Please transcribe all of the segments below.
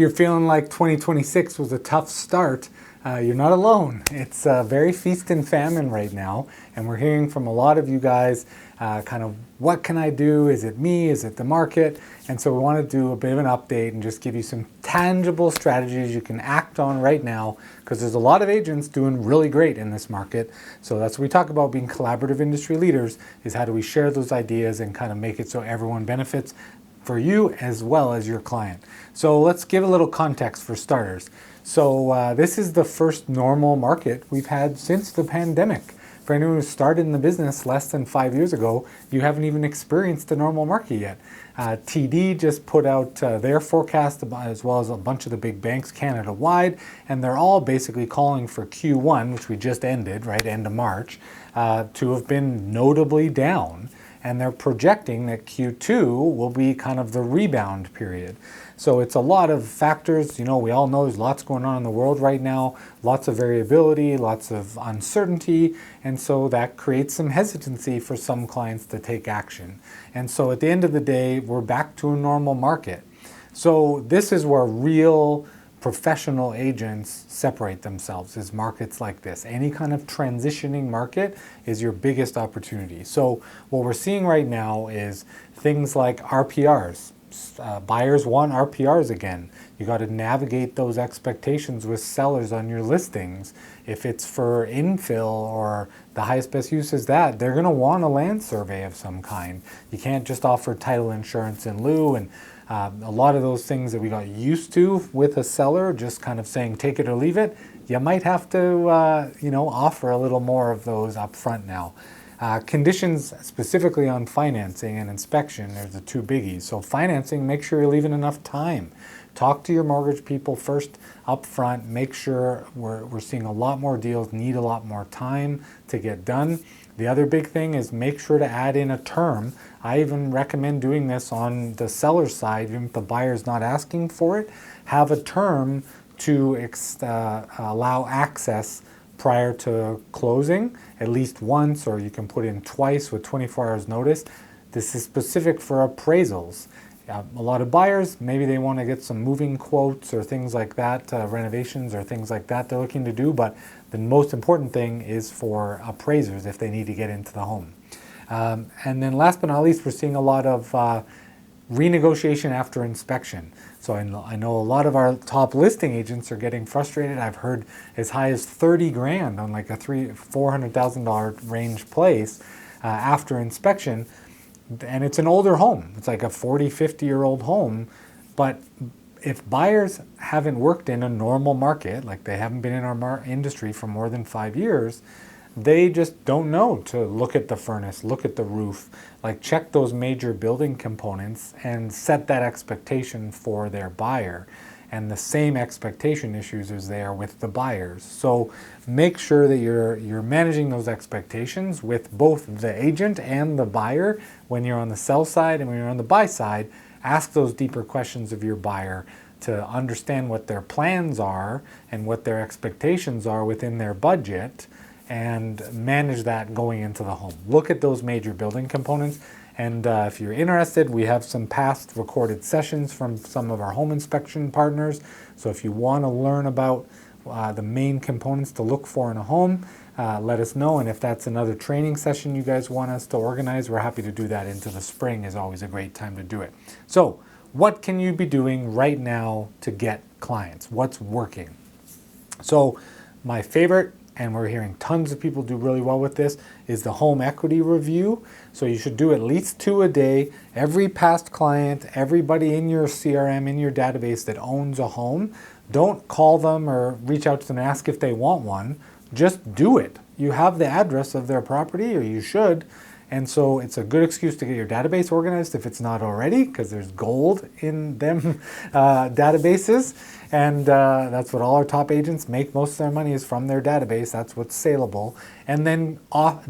you're feeling like 2026 was a tough start, you're not alone. It's very feast and famine right now, and we're hearing from a lot of you guys kind of what can I do? Is it me? Is it the market? And so we want to do a bit of an update and just give you some tangible strategies you can act on right now, because there's a lot of agents doing really great in this market. So that's what we talk about, being collaborative industry leaders, is how do we share those ideas and kind of make it so everyone benefits, for you as well as your client. So let's give a little context for starters. So this is the first normal market we've had since the pandemic. For anyone who started in the business less than 5 years ago, you haven't even experienced a normal market yet. TD just put out their forecast, as well as a bunch of the big banks Canada-wide, and they're all basically calling for Q1, which we just ended, right, end of March, to have been notably down. And they're projecting that Q2 will be kind of the rebound period. So it's a lot of factors. You know, we all know there's lots going on in the world right now, lots of variability, lots of uncertainty, and so that creates some hesitancy for some clients to take action. And so at the end of the day, we're back to a normal market. So this is where real professional agents separate themselves, is markets like this. Any kind of transitioning market is your biggest opportunity. So what we're seeing right now is things like RPRs. Buyers want RPRs again. You got to navigate those expectations with sellers on your listings. If it's for infill or the highest best use is that, they're going to want a land survey of some kind. You can't just offer title insurance in lieu, and a lot of those things that we got used to with a seller, just kind of saying take it or leave it, you might have to offer a little more of those up front now. Conditions specifically on financing and inspection are the two biggies. So financing, make sure you're leaving enough time. Talk to your mortgage people first up front. Make sure we're seeing a lot more deals need a lot more time to get done. The other big thing is make sure to add in a term. I even recommend doing this on the seller side, even if the buyer's not asking for it. Have a term to allow access prior to closing, at least once, or you can put in twice with 24 hours notice. This is specific for appraisals. A lot of buyers, maybe they want to get some moving quotes or things like that, renovations or things like that they're looking to do, but the most important thing is for appraisers if they need to get into the home. And then last but not least, we're seeing a lot of renegotiation after inspection. So I know a lot of our top listing agents are getting frustrated. I've heard as high as 30 grand on like a $400,000 range place after inspection. And it's an older home. It's like a 40, 50-year-old home. But if buyers haven't worked in a normal market, like they haven't been in our industry for more than 5 years, they just don't know to look at the furnace, look at the roof, like check those major building components and set that expectation for their buyer. And the same expectation issues is there with the buyers. So make sure that you're managing those expectations with both the agent and the buyer when you're on the sell side, and when you're on the buy side, ask those deeper questions of your buyer to understand what their plans are and what their expectations are within their budget, and manage that going into the home. Look at those major building components. And if you're interested, we have some past recorded sessions from some of our home inspection partners. So if you want to learn about the main components to look for in a home, let us know. And if that's another training session you guys want us to organize, we're happy to do that. Into the spring is always a great time to do it. So what can you be doing right now to get clients? What's working? So my favorite, and we're hearing tons of people do really well with this, is the home equity review. So you should do at least 2 a day. Every past client, everybody in your CRM, in your database that owns a home, don't call them or reach out to them and ask if they want one. Just do it. You have the address of their property, or you should. And so it's a good excuse to get your database organized if it's not already, because there's gold in them databases. And that's what all our top agents make. Most of their money is from their database. That's what's saleable. And then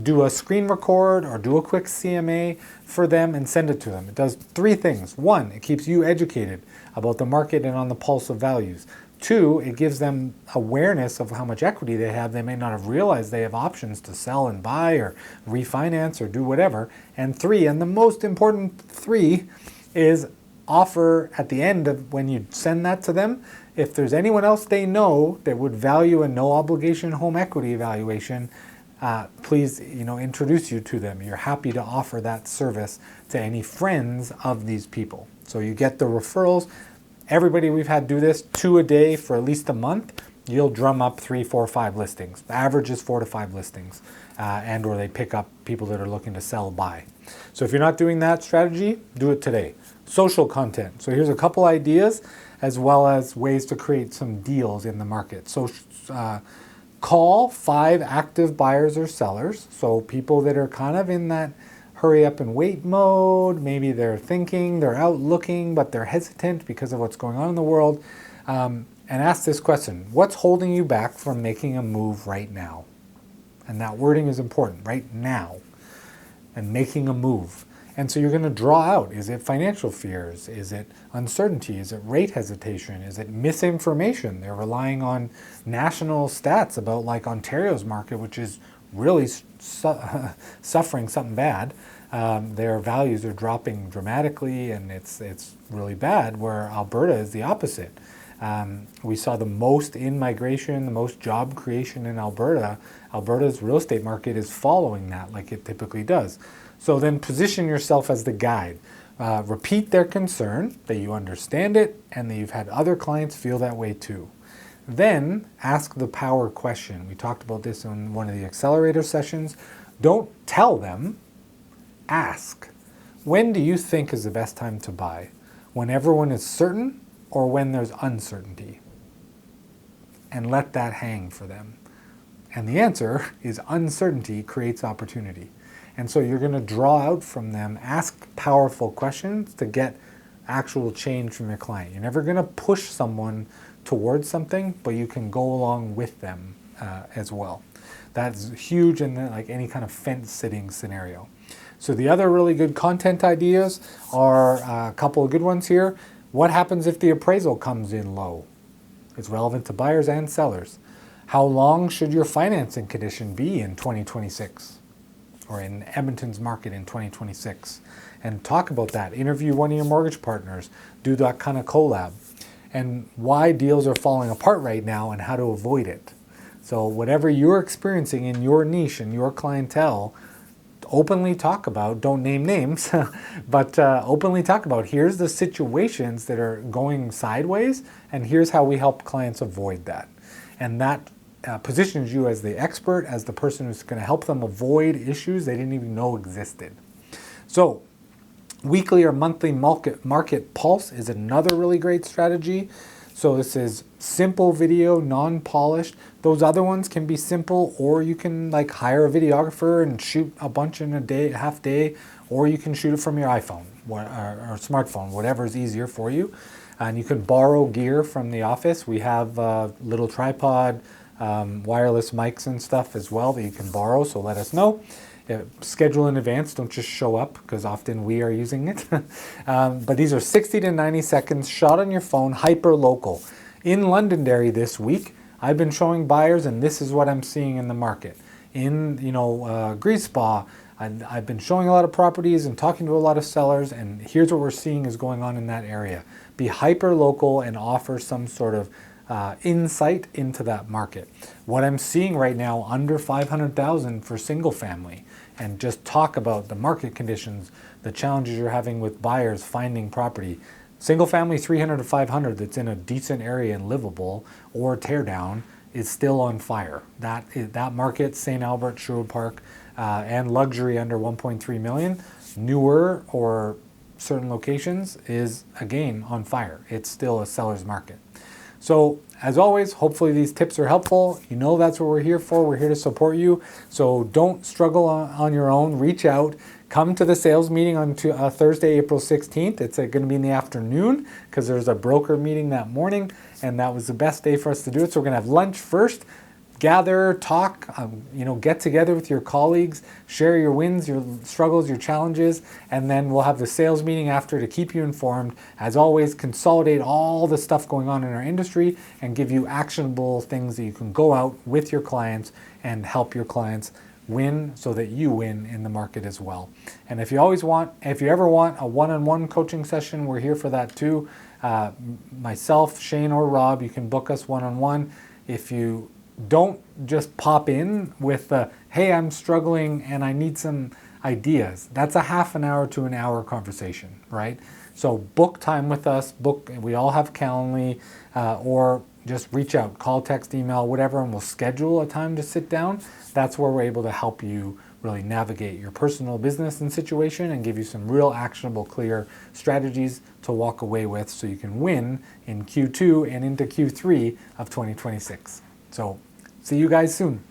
do a screen record or do a quick CMA for them and send it to them. It does 3 things. 1, it keeps you educated about the market and on the pulse of values. 2, it gives them awareness of how much equity they have. They may not have realized they have options to sell and buy or refinance or do whatever. And 3, and the most important 3, is offer at the end of when you send that to them, if there's anyone else they know that would value a no obligation home equity evaluation, please, introduce you to them. You're happy to offer that service to any friends of these people. So you get the referrals. Everybody we've had do this, 2 a day for at least a month, you'll drum up 3, 4, 5 listings. The average is 4 to 5 listings, and or they pick up people that are looking to sell, buy. So if you're not doing that strategy, do it today. Social content. So here's a couple ideas, as well as ways to create some deals in the market. So call 5 active buyers or sellers. So people that are kind of in that hurry up and wait mode. Maybe they're thinking, they're out looking, but they're hesitant because of what's going on in the world. And ask this question: what's holding you back from making a move right now? And that wording is important, right now, and making a move. And so you're going to draw out, is it financial fears? Is it uncertainty? Is it rate hesitation? Is it misinformation? They're relying on national stats about like Ontario's market, which is really suffering something bad. Their values are dropping dramatically, and it's really bad, where Alberta is the opposite. We saw the most in-migration, the most job creation in Alberta. Alberta's real estate market is following that like it typically does. So then position yourself as the guide. Repeat their concern, that you understand it, and that you've had other clients feel that way too. Then ask the power question. We talked about this in one of the accelerator sessions. Don't tell them, ask. When do you think is the best time to buy? When everyone is certain, or when there's uncertainty? And let that hang for them. And the answer is uncertainty creates opportunity. And so you're going to draw out from them, ask powerful questions to get actual change from your client. You're never going to push someone towards something, but you can go along with them as well. That's huge in like any kind of fence sitting scenario. So the other really good content ideas are a couple of good ones here. What happens if the appraisal comes in low? It's relevant to buyers and sellers. How long should your financing condition be in 2026? Or in Edmonton's market in 2026? And talk about that. Interview one of your mortgage partners. Do that kind of collab. And why deals are falling apart right now and how to avoid it. So whatever you're experiencing in your niche and your clientele, openly talk about, don't name names, but openly talk about, here's the situations that are going sideways, and here's how we help clients avoid that. And that positions you as the expert, as the person who's going to help them avoid issues they didn't even know existed. So weekly or monthly market pulse is another really great strategy. So this is simple video, non-polished. Those other ones can be simple, or you can like hire a videographer and shoot a bunch in a day, half day, or you can shoot it from your iPhone or smartphone, whatever is easier for you. And you can borrow gear from the office. We have a little tripod, wireless mics and stuff as well that you can borrow, so let us know. Schedule in advance, don't just show up, because often we are using it. But these are 60 to 90 seconds, shot on your phone, hyper local. In Londonderry this week, I've been showing buyers, and this is what I'm seeing in the market. In Grease Spa, I've been showing a lot of properties and talking to a lot of sellers, and here's what we're seeing is going on in that area. Be hyper local and offer some sort of insight into that market. What I'm seeing right now, under 500,000 for single family, and just talk about the market conditions, the challenges you're having with buyers finding property. Single family 300 to 500 that's in a decent area and livable, or tear down, is still on fire. That market, St. Albert, Sherwood Park, and luxury under 1.3 million, newer or certain locations, is again on fire. It's still a seller's market. So as always, hopefully these tips are helpful. You know that's what we're here for. We're here to support you. So don't struggle on your own. Reach out. Come to the sales meeting on Thursday, April 16th. It's going to be in the afternoon because there's a broker meeting that morning, and that was the best day for us to do it. So we're going to have lunch first. Gather, talk, get together with your colleagues, share your wins, your struggles, your challenges, and then we'll have the sales meeting after to keep you informed. As always, consolidate all the stuff going on in our industry and give you actionable things that you can go out with your clients and help your clients win so that you win in the market as well. And if you ever want a one-on-one coaching session, we're here for that too. Myself, Shane, or Rob, you can book us one-on-one. If you don't just pop in with hey, I'm struggling and I need some ideas, that's a half an hour to an hour conversation, right? So book time with us, we all have Calendly, or just reach out, call, text, email, whatever, and we'll schedule a time to sit down. That's where we're able to help you really navigate your personal business and situation and give you some real actionable, clear strategies to walk away with so you can win in Q2 and into Q3 of 2026. So see you guys soon.